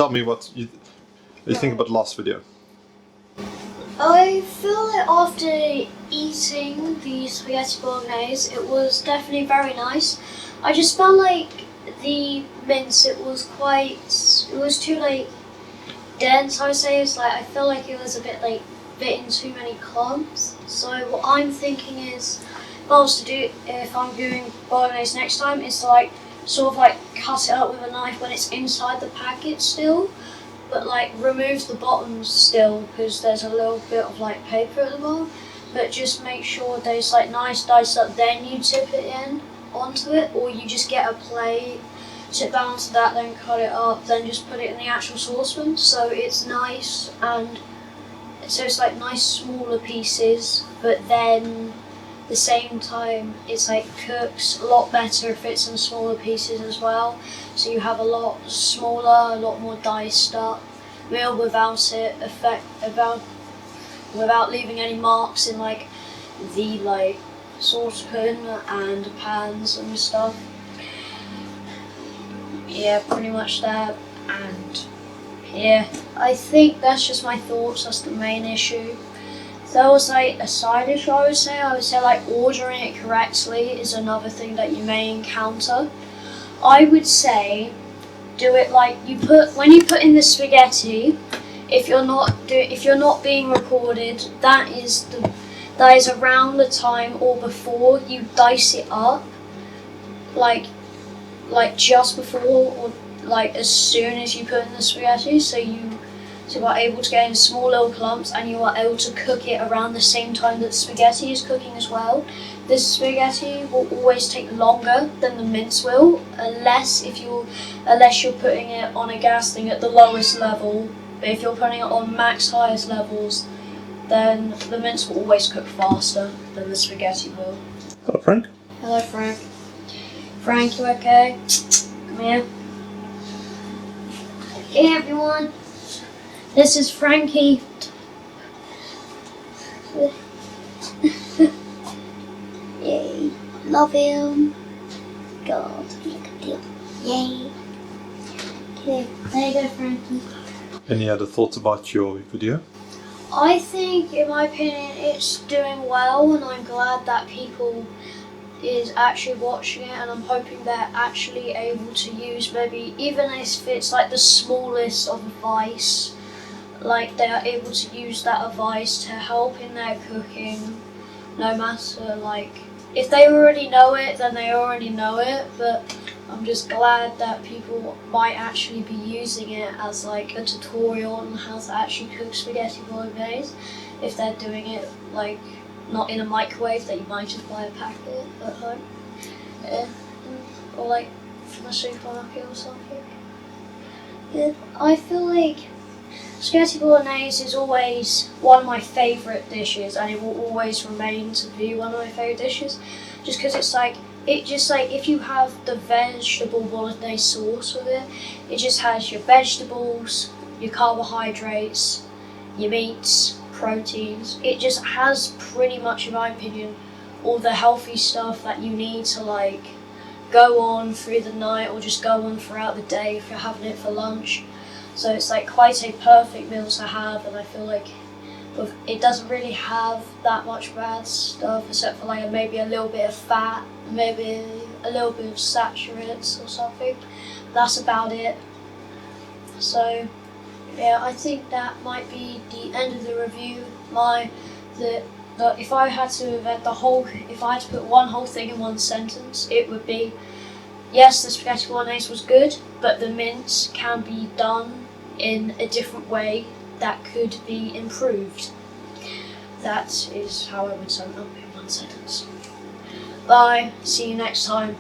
tell me what you think about the last video. I feel like after eating the spaghetti bolognese, it was definitely very nice. I just felt like the mince, it was too like dense, I would say. It's like I feel like it was a bit like in too many clumps. So what I'm thinking is, if I'm doing bolognese next time, is to like sort of like cut it up with a knife when it's inside the packet still, but like remove the bottoms still because there's a little bit of like paper at the bottom. But just make sure there's like nice dice up, then you tip it in onto it, or you just get a plate, tip down onto that, then cut it up, then just put it in the actual saucepan. So it's nice, and so it's like nice smaller pieces, but then at the same time it's like cooks a lot better if it's in smaller pieces as well. So you have a lot smaller, a lot more diced up meal without leaving any marks in like the like saucepan and pans and stuff. Yeah, pretty much that. And yeah, I think that's just my thoughts. That's the main issue. If there was like a side dish, I would say like ordering it correctly is another thing that you may encounter. I would say do it like when you put in the spaghetti. If you're not being recorded, that is around the time or before you dice it up, like just before or like as soon as you put in the spaghetti, so you are able to get in small little clumps, and you are able to cook it around the same time that the spaghetti is cooking as well. The spaghetti will always take longer than the mince will, unless you're putting it on a gas thing at the lowest level. But if you're putting it on max highest levels, then the mince will always cook faster than the spaghetti will. Hello, Frank. Hello, Frank. Frank, you okay? Come here. Hey, everyone. This is Frankie. Yay. Love him. God, look at him. Yay. Okay, there you go, Frankie. Any other thoughts about your video? I think, in my opinion, it's doing well, and I'm glad that people is actually watching it, and I'm hoping they're actually able to use, maybe even if it's like the smallest of advice, like they are able to use that advice to help in their cooking, no matter like, if they already know it, then they already know it, but I'm just glad that people might actually be using it as like a tutorial on how to actually cook spaghetti bolognese, if they're doing it like not in a microwave that you might just buy a packet at home, or like from a supermarket or something. Yeah, I feel like spaghetti bolognese is always one of my favourite dishes, and it will always remain to be one of my favourite dishes, just because it's like, if you have the vegetable bolognese sauce with it, it just has your vegetables, your carbohydrates, your meats, proteins. It just has pretty much, in my opinion, all the healthy stuff that you need to like go on through the night, or just go on throughout the day if you're having it for lunch. So it's like quite a perfect meal to have, and I feel like it doesn't really have that much bad stuff, except for like maybe a little bit of fat, maybe a little bit of saturates or something. That's about it. So yeah, I think that might be the end of the review. If I had to put one whole thing in one sentence, it would be, yes, the spaghetti bolognese was good, but the mince can be done in a different way that could be improved. That is how I would sum it up in one sentence. Bye, see you next time.